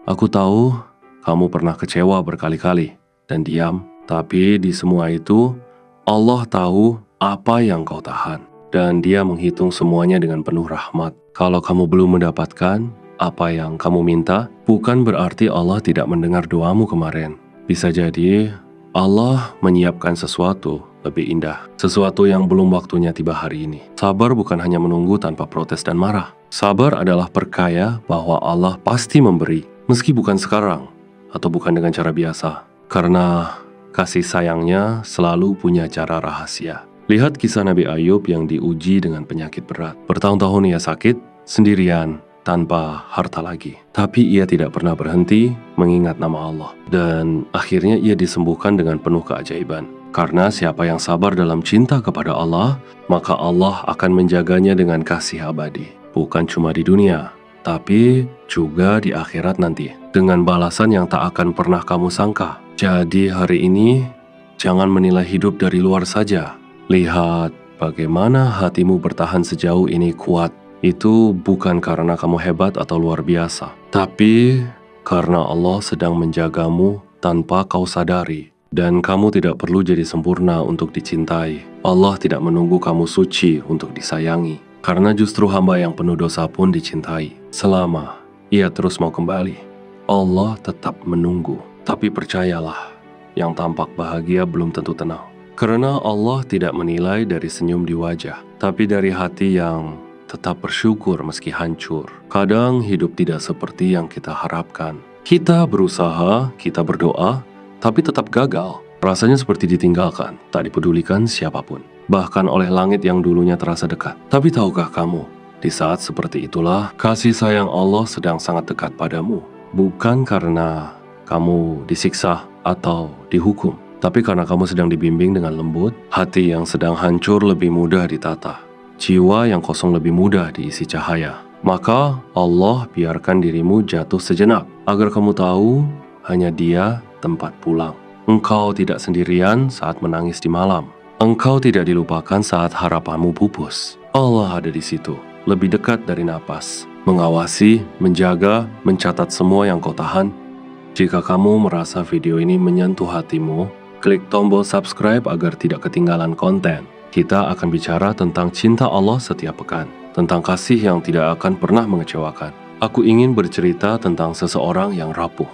Aku tahu kamu pernah kecewa berkali-kali dan diam, tapi di semua itu Allah tahu apa yang kau tahan dan Dia menghitung semuanya dengan penuh rahmat. Kalau kamu belum mendapatkan apa yang kamu minta, bukan berarti Allah tidak mendengar doamu kemarin. Bisa jadi Allah menyiapkan sesuatu lebih indah, sesuatu yang belum waktunya tiba hari ini. Sabar bukan hanya menunggu tanpa protes dan marah. Sabar adalah percaya bahwa Allah pasti memberi, meski bukan sekarang atau bukan dengan cara biasa. Karena kasih sayangnya selalu punya cara rahasia. Lihat kisah Nabi Ayub yang diuji dengan penyakit berat. Bertahun-tahun ia sakit, sendirian, tanpa harta lagi. Tapi ia tidak pernah berhenti mengingat nama Allah. Dan akhirnya ia disembuhkan dengan penuh keajaiban. Karena siapa yang sabar dalam cinta kepada Allah, maka Allah akan menjaganya dengan kasih abadi. Bukan cuma di dunia, tapi juga di akhirat nanti. Dengan balasan yang tak akan pernah kamu sangka. Jadi hari ini, jangan menilai hidup dari luar saja. Lihat bagaimana hatimu bertahan sejauh ini kuat. Itu bukan karena kamu hebat atau luar biasa, tapi karena Allah sedang menjagamu tanpa kau sadari. Dan kamu tidak perlu jadi sempurna untuk dicintai. Allah tidak menunggu kamu suci untuk disayangi. Karena justru hamba yang penuh dosa pun dicintai. Selama ia terus mau kembali, Allah tetap menunggu. Tapi percayalah, yang tampak bahagia belum tentu tenang. Karena Allah tidak menilai dari senyum di wajah, tapi dari hati yang tetap bersyukur meski hancur. Kadang hidup tidak seperti yang kita harapkan. Kita berusaha, kita berdoa, tapi tetap gagal. Rasanya seperti ditinggalkan, tak dipedulikan siapapun. Bahkan oleh langit yang dulunya terasa dekat. Tapi tahukah kamu, di saat seperti itulah kasih sayang Allah sedang sangat dekat padamu. Bukan karena kamu disiksa atau dihukum, tapi karena kamu sedang dibimbing dengan lembut. Hati yang sedang hancur lebih mudah ditata. Jiwa yang kosong lebih mudah diisi cahaya. Maka Allah biarkan dirimu jatuh sejenak, agar kamu tahu hanya Dia tempat pulang. Engkau tidak sendirian saat menangis di malam. Engkau tidak dilupakan saat harapanmu pupus. Allah ada di situ, lebih dekat dari napas. Mengawasi, menjaga, mencatat semua yang kau tahan. Jika kamu merasa video ini menyentuh hatimu, klik tombol subscribe agar tidak ketinggalan konten. Kita akan bicara tentang cinta Allah setiap pekan, tentang kasih yang tidak akan pernah mengecewakan. Aku ingin bercerita tentang seseorang yang rapuh,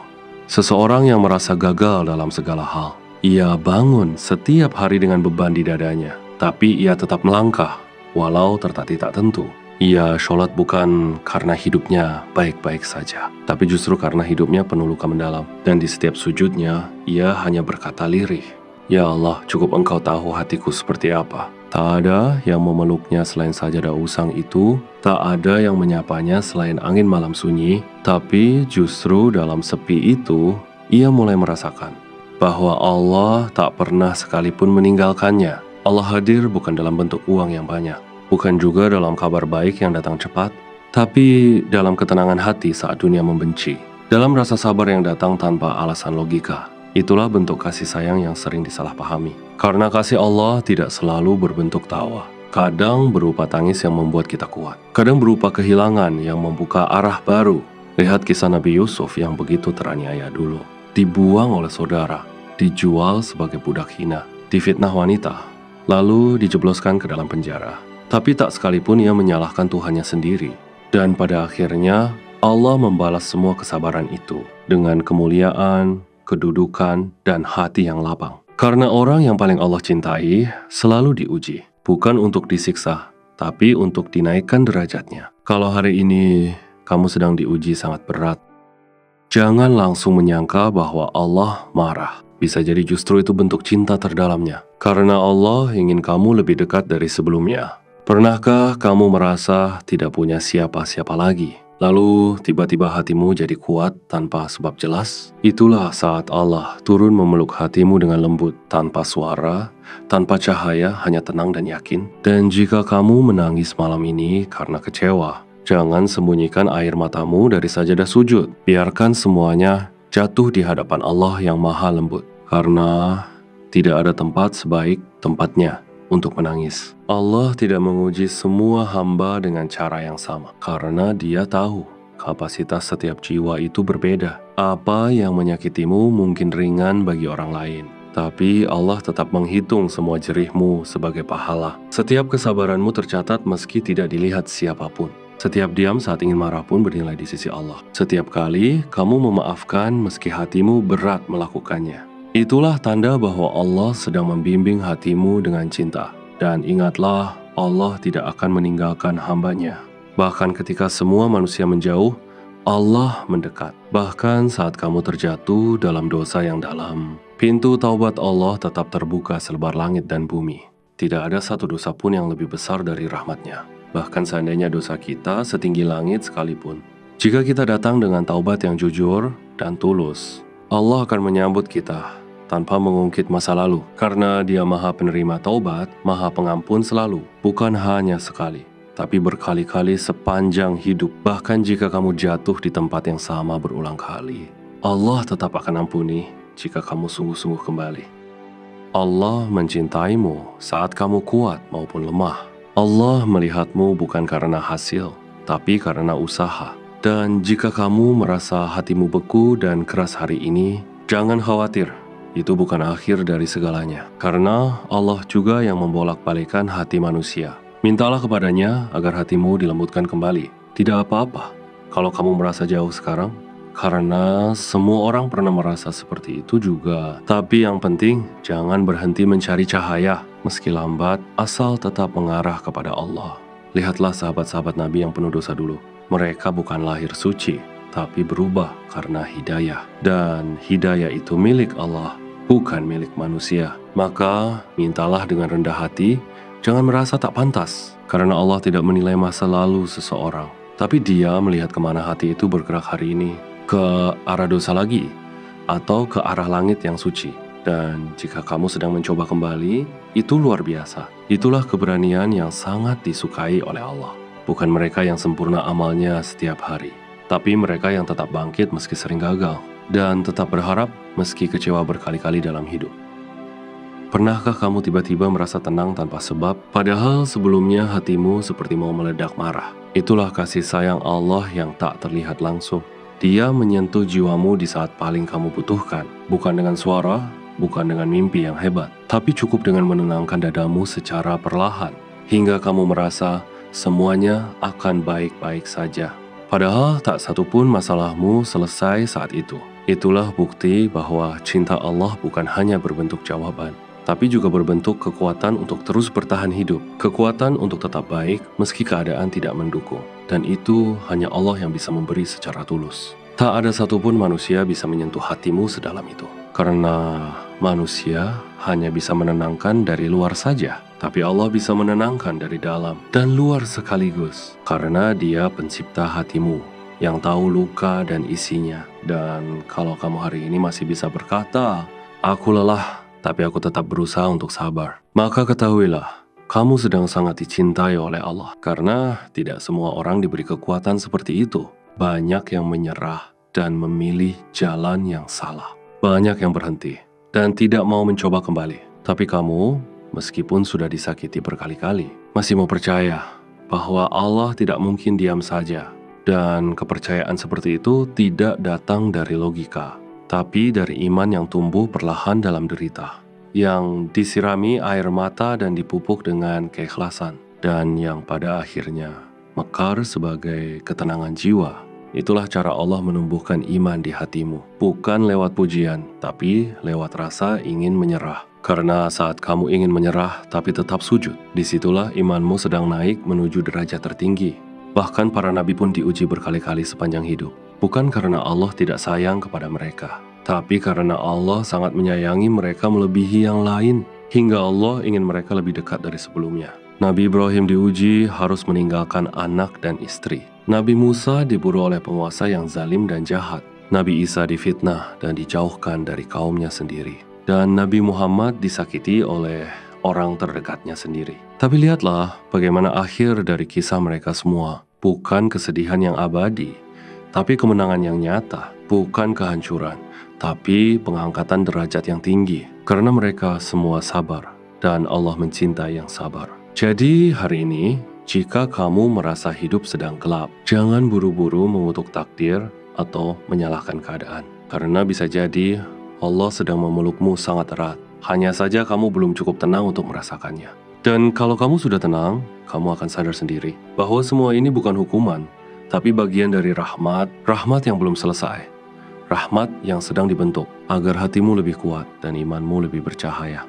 seseorang yang merasa gagal dalam segala hal. Ia bangun setiap hari dengan beban di dadanya, tapi ia tetap melangkah, walau tertatih tak tentu. Ia sholat bukan karena hidupnya baik-baik saja, tapi justru karena hidupnya penuh luka mendalam. Dan di setiap sujudnya, ia hanya berkata lirih, "Ya Allah, cukup Engkau tahu hatiku seperti apa." Tak ada yang memeluknya selain sajadah usang itu, tak ada yang menyapanya selain angin malam sunyi. Tapi justru dalam sepi itu, ia mulai merasakan bahwa Allah tak pernah sekalipun meninggalkannya. Allah hadir bukan dalam bentuk uang yang banyak, bukan juga dalam kabar baik yang datang cepat, tapi dalam ketenangan hati saat dunia membenci, dalam rasa sabar yang datang tanpa alasan logika. Itulah bentuk kasih sayang yang sering disalahpahami. Karena kasih Allah tidak selalu berbentuk tawa. Kadang berupa tangis yang membuat kita kuat. Kadang berupa kehilangan yang membuka arah baru. Lihat kisah Nabi Yusuf yang begitu teraniaya dulu. Dibuang oleh saudara, dijual sebagai budak hina, difitnah wanita, lalu dijebloskan ke dalam penjara. Tapi tak sekalipun ia menyalahkan Tuhannya sendiri. Dan pada akhirnya, Allah membalas semua kesabaran itu dengan kemuliaan, kedudukan, dan hati yang lapang. Karena orang yang paling Allah cintai selalu diuji, bukan untuk disiksa, tapi untuk dinaikkan derajatnya. Kalau hari ini kamu sedang diuji sangat berat, jangan langsung menyangka bahwa Allah marah. Bisa jadi justru itu bentuk cinta terdalamnya. Karena Allah ingin kamu lebih dekat dari sebelumnya. Pernahkah kamu merasa tidak punya siapa-siapa lagi? Lalu tiba-tiba hatimu jadi kuat tanpa sebab jelas? Itulah saat Allah turun memeluk hatimu dengan lembut, tanpa suara, tanpa cahaya, hanya tenang dan yakin. Dan jika kamu menangis malam ini karena kecewa, jangan sembunyikan air matamu dari sajadah sujud. Biarkan semuanya jatuh di hadapan Allah yang maha lembut. Karena tidak ada tempat sebaik tempatnya untuk menangis. Allah tidak menguji semua hamba dengan cara yang sama, karena Dia tahu kapasitas setiap jiwa itu berbeda. Apa yang menyakitimu mungkin ringan bagi orang lain, tapi Allah tetap menghitung semua jerihmu sebagai pahala. Setiap kesabaranmu tercatat meski tidak dilihat siapapun. Setiap diam saat ingin marah pun bernilai di sisi Allah. Setiap kali kamu memaafkan meski hatimu berat melakukannya. Itulah tanda bahwa Allah sedang membimbing hatimu dengan cinta. Dan ingatlah, Allah tidak akan meninggalkan hamba-Nya. Bahkan ketika semua manusia menjauh, Allah mendekat. Bahkan saat kamu terjatuh dalam dosa yang dalam, pintu taubat Allah tetap terbuka selebar langit dan bumi. Tidak ada satu dosa pun yang lebih besar dari rahmat-Nya. Bahkan seandainya dosa kita setinggi langit sekalipun, jika kita datang dengan taubat yang jujur dan tulus, Allah akan menyambut kita tanpa mengungkit masa lalu. Karena Dia Maha Penerima Taubat, Maha Pengampun selalu, bukan hanya sekali, tapi berkali-kali sepanjang hidup. Bahkan jika kamu jatuh di tempat yang sama berulang kali, Allah tetap akan ampuni jika kamu sungguh-sungguh kembali. Allah mencintaimu saat kamu kuat maupun lemah. Allah melihatmu bukan karena hasil, tapi karena usaha. Dan jika kamu merasa hatimu beku dan keras hari ini, jangan khawatir. Itu bukan akhir dari segalanya, karena Allah juga yang membolak-balikan hati manusia. Mintalah kepadanya agar hatimu dilembutkan kembali. Tidak apa-apa kalau kamu merasa jauh sekarang, karena semua orang pernah merasa seperti itu juga. Tapi yang penting, jangan berhenti mencari cahaya, meski lambat, asal tetap mengarah kepada Allah. Lihatlah sahabat-sahabat Nabi yang penuh dosa dulu. Mereka bukan lahir suci, tapi berubah karena hidayah. Dan hidayah itu milik Allah, bukan milik manusia. Maka mintalah dengan rendah hati, jangan merasa tak pantas, karena Allah tidak menilai masa lalu seseorang. Tapi Dia melihat kemana hati itu bergerak hari ini, ke arah dosa lagi, atau ke arah langit yang suci. Dan jika kamu sedang mencoba kembali, itu luar biasa. Itulah keberanian yang sangat disukai oleh Allah. Bukan mereka yang sempurna amalnya setiap hari, tapi mereka yang tetap bangkit meski sering gagal, dan tetap berharap meski kecewa berkali-kali dalam hidup. Pernahkah kamu tiba-tiba merasa tenang tanpa sebab, padahal sebelumnya hatimu seperti mau meledak marah? Itulah kasih sayang Allah yang tak terlihat langsung. Dia menyentuh jiwamu di saat paling kamu butuhkan, bukan dengan suara, bukan dengan mimpi yang hebat, tapi cukup dengan menenangkan dadamu secara perlahan, hingga kamu merasa semuanya akan baik-baik saja. Padahal tak satu pun masalahmu selesai saat itu. Itulah bukti bahwa cinta Allah bukan hanya berbentuk jawaban, tapi juga berbentuk kekuatan untuk terus bertahan hidup, kekuatan untuk tetap baik meski keadaan tidak mendukung. Dan itu hanya Allah yang bisa memberi secara tulus. Tak ada satupun manusia bisa menyentuh hatimu sedalam itu, karena manusia hanya bisa menenangkan dari luar saja, tapi Allah bisa menenangkan dari dalam dan luar sekaligus, karena Dia pencipta hatimu yang tahu luka dan isinya. Dan kalau kamu hari ini masih bisa berkata, "Aku lelah, tapi aku tetap berusaha untuk sabar," maka ketahuilah, kamu sedang sangat dicintai oleh Allah. Karena tidak semua orang diberi kekuatan seperti itu. Banyak yang menyerah dan memilih jalan yang salah. Banyak yang berhenti dan tidak mau mencoba kembali. Tapi kamu, meskipun sudah disakiti berkali-kali, masih mau percaya bahwa Allah tidak mungkin diam saja. Dan kepercayaan seperti itu tidak datang dari logika, tapi dari iman yang tumbuh perlahan dalam derita, yang disirami air mata dan dipupuk dengan keikhlasan, dan yang pada akhirnya mekar sebagai ketenangan jiwa. Itulah cara Allah menumbuhkan iman di hatimu, bukan lewat pujian, tapi lewat rasa ingin menyerah. Karena saat kamu ingin menyerah tapi tetap sujud, disitulah imanmu sedang naik menuju derajat tertinggi. Bahkan para nabi pun diuji berkali-kali sepanjang hidup, bukan karena Allah tidak sayang kepada mereka, tapi karena Allah sangat menyayangi mereka melebihi yang lain, hingga Allah ingin mereka lebih dekat dari sebelumnya. Nabi Ibrahim diuji harus meninggalkan anak dan istri. Nabi Musa diburu oleh penguasa yang zalim dan jahat. Nabi Isa difitnah dan dijauhkan dari kaumnya sendiri. Dan Nabi Muhammad disakiti oleh orang terdekatnya sendiri. Tapi lihatlah bagaimana akhir dari kisah mereka semua. Bukan kesedihan yang abadi, tapi kemenangan yang nyata. Bukan kehancuran, tapi pengangkatan derajat yang tinggi. Karena mereka semua sabar, dan Allah mencintai yang sabar. Jadi hari ini, Jika kamu merasa hidup sedang gelap, jangan buru-buru mengutuk takdir atau menyalahkan keadaan. Karena bisa jadi Allah sedang memelukmu sangat erat. Hanya saja kamu belum cukup tenang untuk merasakannya. Dan kalau kamu sudah tenang, kamu akan sadar sendiri bahwa semua ini bukan hukuman, tapi bagian dari rahmat yang belum selesai. Rahmat yang sedang dibentuk agar hatimu lebih kuat dan imanmu lebih bercahaya.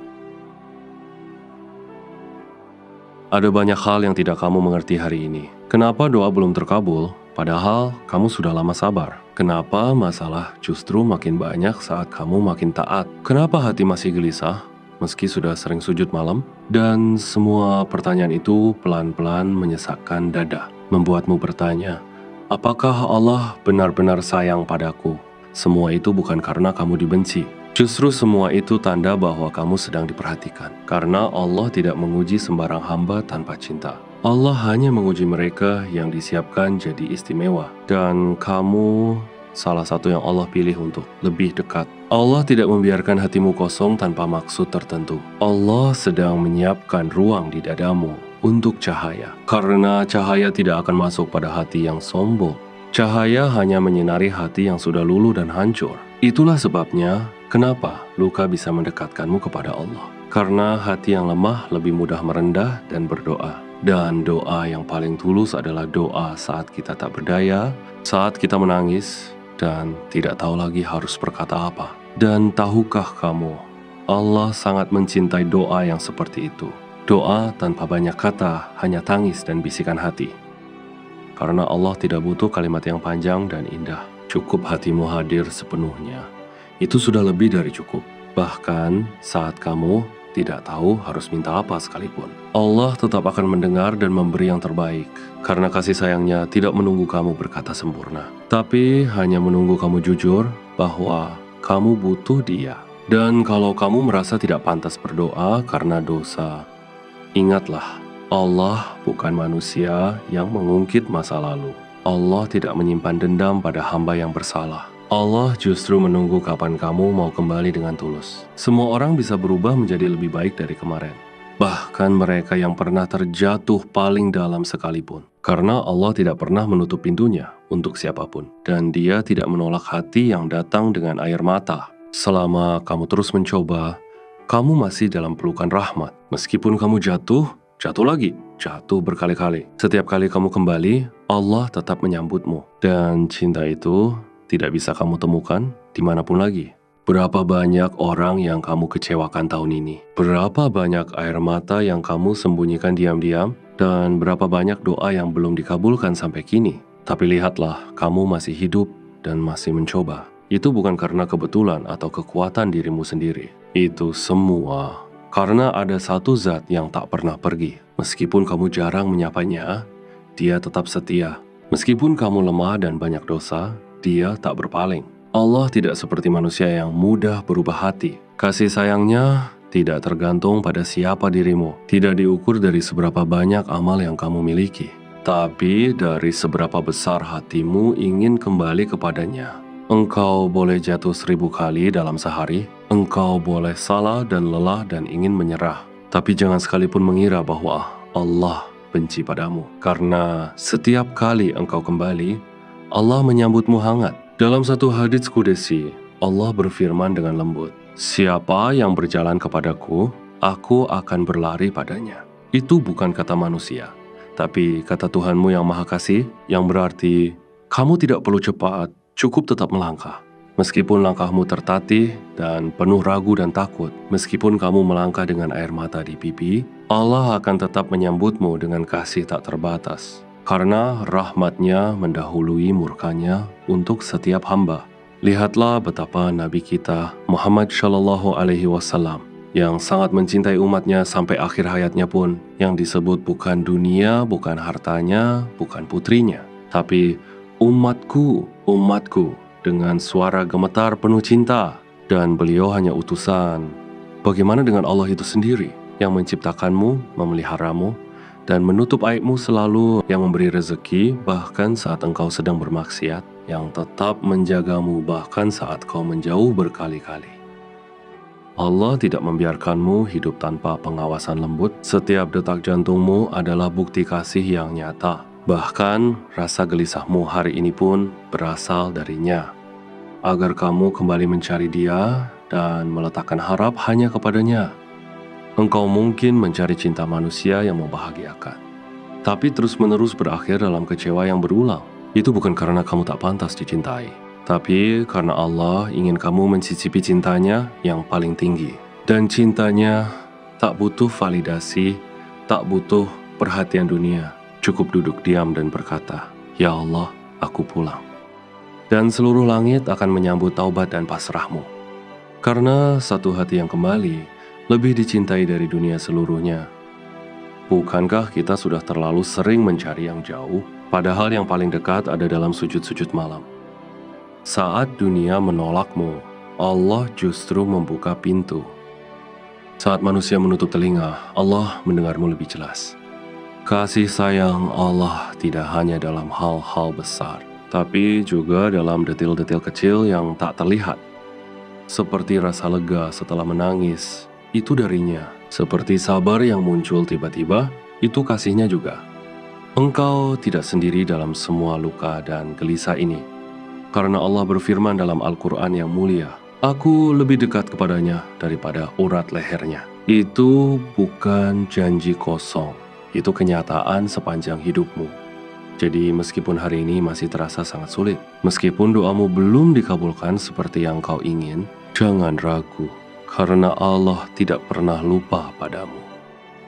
Ada banyak hal yang tidak kamu mengerti hari ini. Kenapa doa belum terkabul, padahal kamu sudah lama sabar? Kenapa masalah justru makin banyak saat kamu makin taat? Kenapa hati masih gelisah, meski sudah sering sujud malam? Dan semua pertanyaan itu pelan-pelan menyesakkan dada, membuatmu bertanya, apakah Allah benar-benar sayang padaku? Semua itu bukan karena kamu dibenci. Justru semua itu tanda bahwa kamu sedang diperhatikan. Karena Allah tidak menguji sembarang hamba tanpa cinta. Allah hanya menguji mereka yang disiapkan jadi istimewa. Dan kamu salah satu yang Allah pilih untuk lebih dekat. Allah tidak membiarkan hatimu kosong tanpa maksud tertentu. Allah sedang menyiapkan ruang di dadamu untuk cahaya. Karena cahaya tidak akan masuk pada hati yang sombong. Cahaya hanya menyinari hati yang sudah luluh dan hancur. Itulah sebabnya kenapa luka bisa mendekatkanmu kepada Allah. Karena hati yang lemah lebih mudah merendah dan berdoa. Dan doa yang paling tulus adalah doa saat kita tak berdaya, saat kita menangis, dan tidak tahu lagi harus berkata apa. Dan tahukah kamu, Allah sangat mencintai doa yang seperti itu. Doa tanpa banyak kata, hanya tangis dan bisikan hati. Karena Allah tidak butuh kalimat yang panjang dan indah. Cukup hatimu hadir sepenuhnya. Itu sudah lebih dari cukup. Bahkan saat kamu tidak tahu harus minta apa sekalipun, Allah tetap akan mendengar dan memberi yang terbaik. Karena kasih sayangnya tidak menunggu kamu berkata sempurna, tapi hanya menunggu kamu jujur bahwa kamu butuh Dia. Dan kalau kamu merasa tidak pantas berdoa karena dosa, ingatlah, Allah bukan manusia yang mengungkit masa lalu. Allah tidak menyimpan dendam pada hamba yang bersalah. Allah justru menunggu kapan kamu mau kembali dengan tulus. Semua orang bisa berubah menjadi lebih baik dari kemarin. Bahkan mereka yang pernah terjatuh paling dalam sekalipun. Karena Allah tidak pernah menutup pintunya untuk siapapun. Dan Dia tidak menolak hati yang datang dengan air mata. Selama kamu terus mencoba, kamu masih dalam pelukan rahmat. Meskipun kamu jatuh lagi, jatuh berkali-kali. Setiap kali kamu kembali, Allah tetap menyambutmu. Dan cinta itu tidak bisa kamu temukan dimanapun lagi. Berapa banyak orang yang kamu kecewakan tahun ini? Berapa banyak air mata yang kamu sembunyikan diam-diam? Dan berapa banyak doa yang belum dikabulkan sampai kini? Tapi lihatlah, kamu masih hidup dan masih mencoba. Itu bukan karena kebetulan atau kekuatan dirimu sendiri. Itu semua karena ada satu zat yang tak pernah pergi. Meskipun kamu jarang menyapanya, Dia tetap setia. Meskipun kamu lemah dan banyak dosa, Dia tak berpaling. Allah tidak seperti manusia yang mudah berubah hati. Kasih sayangnya tidak tergantung pada siapa dirimu. Tidak diukur dari seberapa banyak amal yang kamu miliki, tapi dari seberapa besar hatimu ingin kembali kepadanya. Engkau boleh jatuh 1000 kali dalam sehari. Engkau boleh salah dan lelah dan ingin menyerah. Tapi jangan sekalipun mengira bahwa Allah benci padamu. Karena setiap kali engkau kembali, Allah menyambutmu hangat. Dalam satu hadits qudsi, Allah berfirman dengan lembut, siapa yang berjalan kepadaku, aku akan berlari padanya. Itu bukan kata manusia, tapi kata Tuhanmu yang Maha Kasih, yang berarti kamu tidak perlu cepat, cukup tetap melangkah. Meskipun langkahmu tertatih dan penuh ragu dan takut, meskipun kamu melangkah dengan air mata di pipi, Allah akan tetap menyambutmu dengan kasih tak terbatas. Karena rahmatnya mendahului murkanya untuk setiap hamba. Lihatlah betapa Nabi kita Muhammad Shallallahu Alaihi Wasallam yang sangat mencintai umatnya sampai akhir hayatnya pun, yang disebut bukan dunia, bukan hartanya, bukan putrinya, tapi umatku, umatku, dengan suara gemetar penuh cinta. Dan beliau hanya utusan. Bagaimana dengan Allah itu sendiri yang menciptakanmu, memeliharamu, dan menutup aibmu selalu, yang memberi rezeki bahkan saat engkau sedang bermaksiat, yang tetap menjagamu bahkan saat kau menjauh berkali-kali. Allah tidak membiarkanmu hidup tanpa pengawasan lembut. Setiap detak jantungmu adalah bukti kasih yang nyata. Bahkan rasa gelisahmu hari ini pun berasal darinya. Agar kamu kembali mencari Dia dan meletakkan harap hanya kepadanya. Engkau mungkin mencari cinta manusia yang membahagiakan, tapi terus-menerus berakhir dalam kecewa yang berulang. Itu bukan karena kamu tak pantas dicintai, tapi karena Allah ingin kamu mencicipi cintanya yang paling tinggi. Dan cintanya tak butuh validasi, tak butuh perhatian dunia. Cukup duduk diam dan berkata, "Ya Allah, aku pulang." Dan seluruh langit akan menyambut taubat dan pasrahmu. Karena satu hati yang kembali lebih dicintai dari dunia seluruhnya. Bukankah kita sudah terlalu sering mencari yang jauh, padahal yang paling dekat ada dalam sujud-sujud malam? Saat dunia menolakmu, Allah justru membuka pintu. Saat manusia menutup telinga, Allah mendengarmu lebih jelas. Kasih sayang Allah tidak hanya dalam hal-hal besar, tapi juga dalam detil-detil kecil yang tak terlihat. Seperti rasa lega setelah menangis, itu darinya. Seperti sabar yang muncul tiba-tiba, itu kasihnya juga. Engkau tidak sendiri dalam semua luka dan gelisah ini. Karena Allah berfirman dalam Al-Quran yang mulia, "Aku lebih dekat kepadanya daripada urat lehernya." Itu bukan janji kosong, itu kenyataan sepanjang hidupmu. Jadi meskipun hari ini masih terasa sangat sulit, meskipun doamu belum dikabulkan seperti yang kau ingin, jangan ragu. Karena Allah tidak pernah lupa padamu.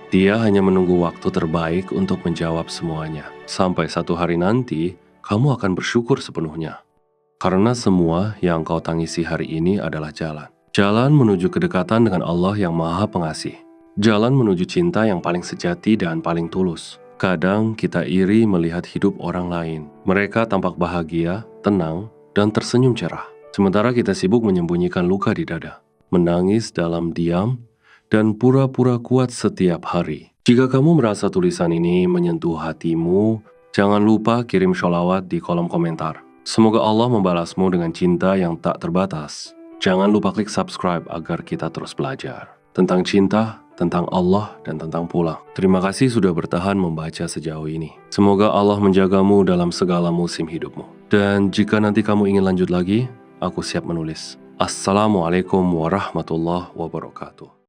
Dia hanya menunggu waktu terbaik untuk menjawab semuanya. Sampai satu hari nanti, kamu akan bersyukur sepenuhnya. Karena semua yang kau tangisi hari ini adalah jalan. Jalan menuju kedekatan dengan Allah yang Maha Pengasih. Jalan menuju cinta yang paling sejati dan paling tulus. Kadang kita iri melihat hidup orang lain. Mereka tampak bahagia, tenang, dan tersenyum cerah. Sementara kita sibuk menyembunyikan luka di dada. Menangis dalam diam, dan pura-pura kuat setiap hari. Jika kamu merasa tulisan ini menyentuh hatimu, jangan lupa kirim sholawat di kolom komentar. Semoga Allah membalasmu dengan cinta yang tak terbatas. Jangan lupa klik subscribe agar kita terus belajar tentang cinta, tentang Allah, dan tentang pulang. Terima kasih sudah bertahan membaca sejauh ini. Semoga Allah menjagamu dalam segala musim hidupmu. Dan jika nanti kamu ingin lanjut lagi, aku siap menulis. Assalamualaikum warahmatullahi wabarakatuh.